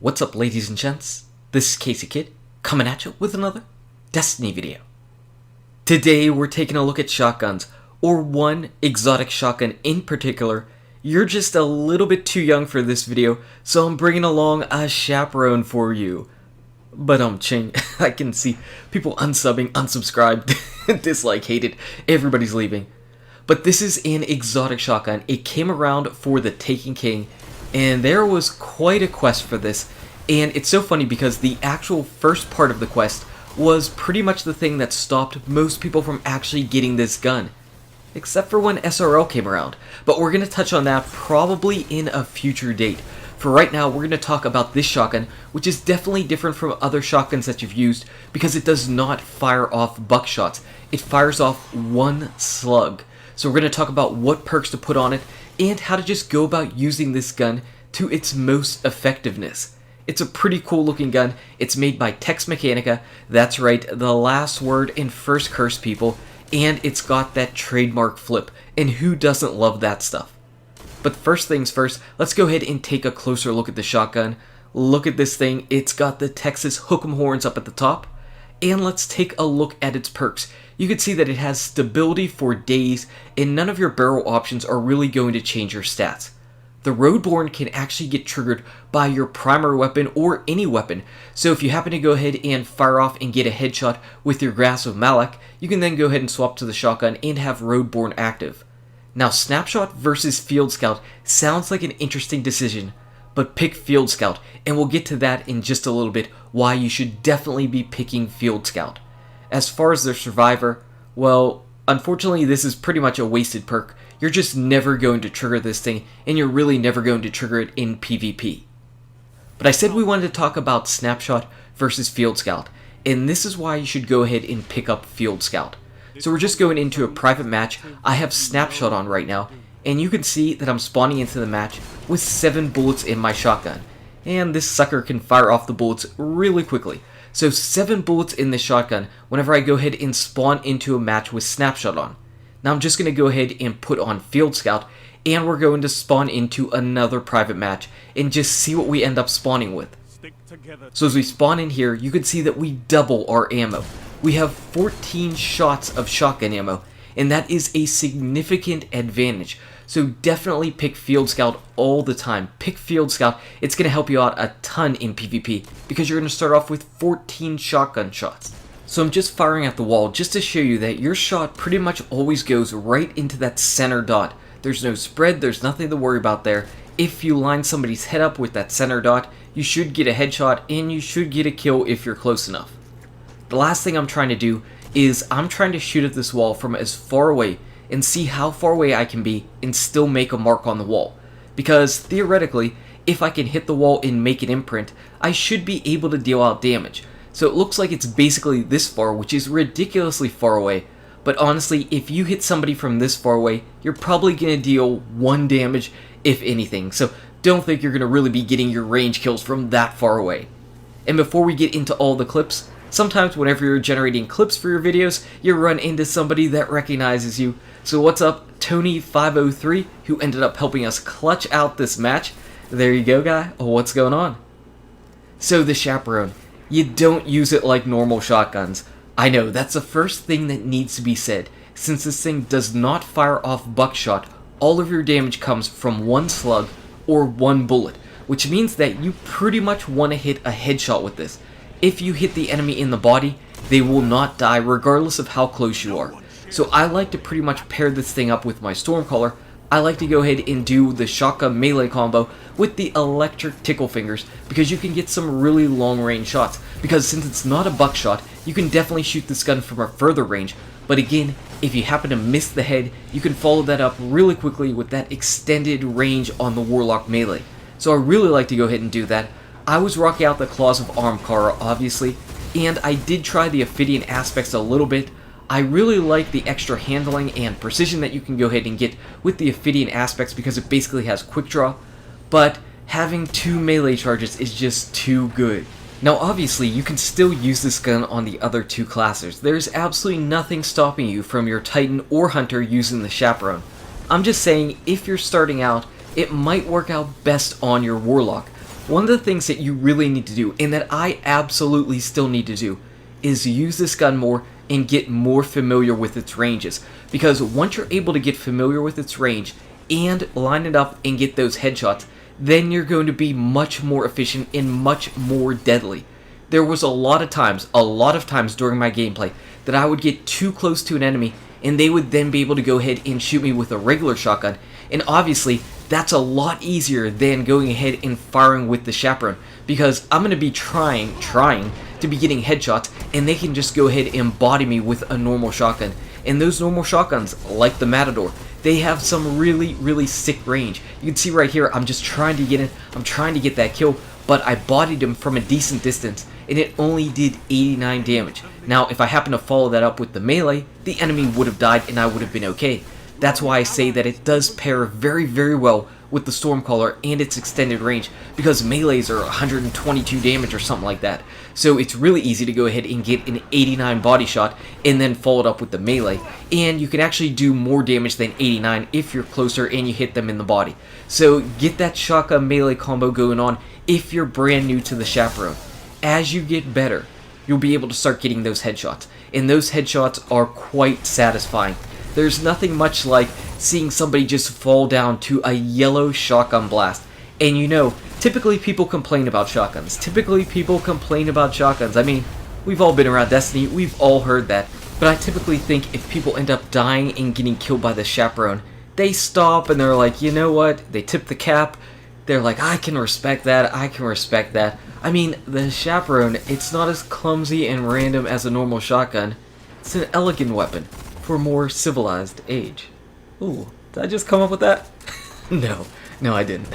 What's up, ladies and gents? This is KSigKid, coming at you with another Destiny video. Today we're taking a look at shotguns, or one exotic shotgun in particular. You're just a little bit too young for this video, so I'm bringing along a chaperone for you. But ching, I can see people unsubbing, unsubscribed, dislike, hated, everybody's leaving. But this is an exotic shotgun. It came around for the Taken King, and there was quite a quest for this. And it's so funny because the actual first part of the quest was pretty much the thing that stopped most people from actually getting this gun. Except for when SRL came around. But we're going to touch on that probably in a future date. For right now, we're going to talk about this shotgun, which is definitely different from other shotguns that you've used because it does not fire off buckshots. It fires off one slug. So we're going to talk about what perks to put on it and how to just go about using this gun to its most effectiveness. It's a pretty cool looking gun. It's made by Tex Mechanica. That's right, the last word in First Curse, people. And it's got that trademark flip. And who doesn't love that stuff? But first things first, let's go ahead and take a closer look at the shotgun. Look at this thing. It's got the Texas hook'em horns up at the top. And let's take a look at its perks. You can see that it has stability for days, and none of your barrel options are really going to change your stats. The Roadborne can actually get triggered by your primary weapon or any weapon, so if you happen to go ahead and fire off and get a headshot with your Grasp of Malak, you can then go ahead and swap to the shotgun and have Roadborne active. Now, Snapshot versus Field Scout sounds like an interesting decision, but pick Field Scout, and we'll get to that in just a little bit, why you should definitely be picking Field Scout. As far as their Survivor, well, unfortunately this is pretty much a wasted perk. You're just never going to trigger this thing, and you're really never going to trigger it in PvP. But I said we wanted to talk about Snapshot versus Field Scout, and this is why you should go ahead and pick up Field Scout. So we're just going into a private match. I have Snapshot on right now, and you can see that I'm spawning into the match with 7 bullets in my shotgun. And this sucker can fire off the bullets really quickly. So 7 bullets in the shotgun whenever I go ahead and spawn into a match with Snapshot on. Now I'm just going to go ahead and put on Field Scout, and we're going to spawn into another private match and just see what we end up spawning with. So as we spawn in here, you can see that we double our ammo. We have 14 shots of shotgun ammo, and that is a significant advantage. So definitely pick Field Scout all the time. Pick Field Scout. It's going to help you out a ton in PvP because you're going to start off with 14 shotgun shots. So I'm just firing at the wall just to show you that your shot pretty much always goes right into that center dot. There's no spread, there's nothing to worry about there. If you line somebody's head up with that center dot, you should get a headshot and you should get a kill if you're close enough. The last thing I'm trying to do is I'm trying to shoot at this wall from as far away and see how far away I can be and still make a mark on the wall. Because theoretically, if I can hit the wall and make an imprint, I should be able to deal out damage. So it looks like it's basically this far, which is ridiculously far away. But honestly, if you hit somebody from this far away, you're probably going to deal 1 damage, if anything. So don't think you're going to really be getting your range kills from that far away. And before we get into all the clips, sometimes whenever you're generating clips for your videos, you run into somebody that recognizes you. So what's up, Tony503, who ended up helping us clutch out this match. There you go, guy. Oh, what's going on? So the Chaperone. You don't use it like normal shotguns. I know, that's the first thing that needs to be said. Since this thing does not fire off buckshot, all of your damage comes from 1 slug or 1 bullet, which means that you pretty much want to hit a headshot with this. If you hit the enemy in the body, they will not die regardless of how close you are. So I like to pretty much pair this thing up with my Stormcaller. I like to go ahead and do the shotgun melee combo with the electric tickle fingers because you can get some really long range shots. Because since it's not a buckshot, you can definitely shoot this gun from a further range. But again, if you happen to miss the head, you can follow that up really quickly with that extended range on the Warlock melee. So I really like to go ahead and do that. I was rocking out the Claws of Ahamkara, obviously, and I did try the Ophidian aspects a little bit. I really like the extra handling and precision that you can go ahead and get with the Ophidian aspects because it basically has quick draw, but having 2 melee charges is just too good. Now obviously you can still use this gun on the other 2 classes. There's absolutely nothing stopping you from your Titan or Hunter using the Chaperone. I'm just saying if you're starting out, it might work out best on your Warlock. one of the things that you really need to do, and that I absolutely still need to do, is use this gun more and get more familiar with its ranges. Because once you're able to get familiar with its range and line it up and get those headshots, then you're going to be much more efficient and much more deadly. There was a lot of times during my gameplay that I would get too close to an enemy and they would then be able to go ahead and shoot me with a regular shotgun. And obviously, that's a lot easier than going ahead and firing with the Chaperone, because I'm going to be trying to be getting headshots, and they can just go ahead and body me with a normal shotgun. And those normal shotguns, like the Matador, they have some really sick range. You can see right here, I'm just trying to get in, I'm trying to get that kill, but I bodied him from a decent distance, and it only did 89 damage. Now, if I happen to follow that up with the melee, the enemy would have died and I would have been okay. That's why I say that it does pair very well with the Stormcaller and its extended range, because melees are 122 damage or something like that. So it's really easy to go ahead and get an 89 body shot and then follow it up with the melee. And you can actually do more damage than 89 if you're closer and you hit them in the body. So get that shotgun melee combo going on if you're brand new to the Chaperone. As you get better, you'll be able to start getting those headshots. And those headshots are quite satisfying. There's nothing much like seeing somebody just fall down to a yellow shotgun blast. And you know, typically people complain about shotguns. I mean, we've all been around Destiny, we've all heard that. But I typically think if people end up dying and getting killed by the Chaperone, they stop and they're like, you know what, they tip the cap. They're like, I can respect that. I mean, the Chaperone, it's not as clumsy and random as a normal shotgun. It's an elegant weapon for a more civilized age. Ooh, did I just come up with that? No, I didn't.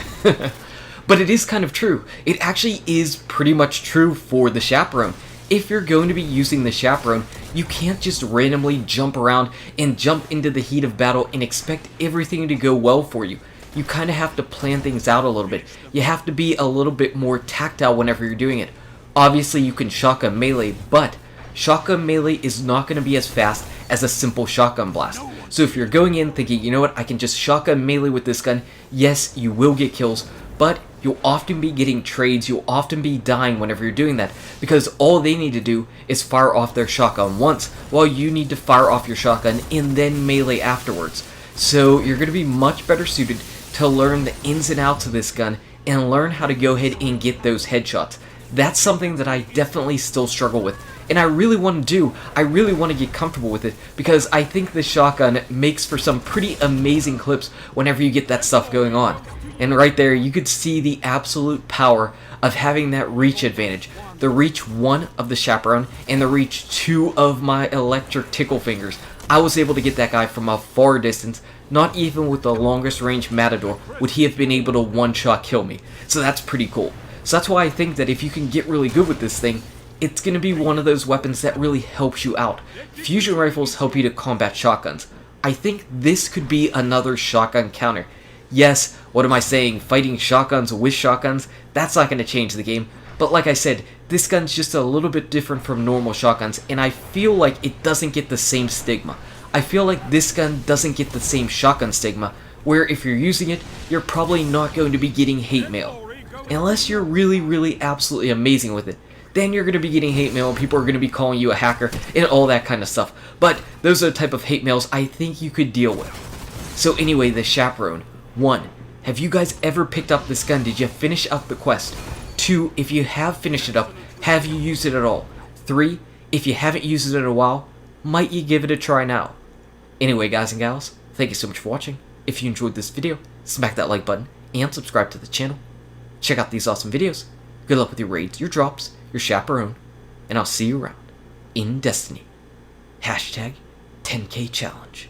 But it is kind of true. It actually is pretty much true for the Chaperone. If you're going to be using the Chaperone, you can't just randomly jump around and jump into the heat of battle and expect everything to go well for you. You kind of have to plan things out a little bit. You have to be a little bit more tactile whenever you're doing it. Obviously, you can shotgun melee, but shotgun melee is not going to be as fast as a simple shotgun blast. So if you're going in thinking, you know what, I can just shotgun melee with this gun, yes, you will get kills, but you'll often be getting trades, you'll often be dying whenever you're doing that, because all they need to do is fire off their shotgun once, while you need to fire off your shotgun and then melee afterwards. So you're going to be much better suited to learn the ins and outs of this gun and learn how to go ahead and get those headshots. That's something that I definitely still struggle with, and I really want to do. I really want to get comfortable with it, because I think the shotgun makes for some pretty amazing clips whenever you get that stuff going on. And right there, you could see the absolute power of having that reach advantage. The reach 1 of the Chaperone and the reach 2 of my electric tickle fingers. I was able to get that guy from a far distance. Not even with the longest range Matador would he have been able to one-shot kill me. So that's pretty cool. So that's why I think that if you can get really good with this thing, it's going to be one of those weapons that really helps you out. Fusion rifles help you to combat shotguns. I think this could be another shotgun counter. Yes, what am I saying? Fighting shotguns with shotguns? That's not going to change the game. But like I said, this gun's just a little bit different from normal shotguns, and I feel like it doesn't get the same stigma. I feel like this gun doesn't get the same shotgun stigma, where if you're using it, you're probably not going to be getting hate mail. Unless you're really absolutely amazing with it. Then you're going to be getting hate mail and people are going to be calling you a hacker and all that kind of stuff. But those are the type of hate mails I think you could deal with. So anyway, the Chaperone. 1. Have you guys ever picked up this gun? Did you finish up the quest? 2. If you have finished it up, have you used it at all? 3. If you haven't used it in a while, might you give it a try now? Anyway, guys and gals, thank you so much for watching. If you enjoyed this video, smack that like button and subscribe to the channel. Check out these awesome videos. Good luck with your raids, your drops, your Chaperone, and I'll see you around in Destiny. #10K challenge.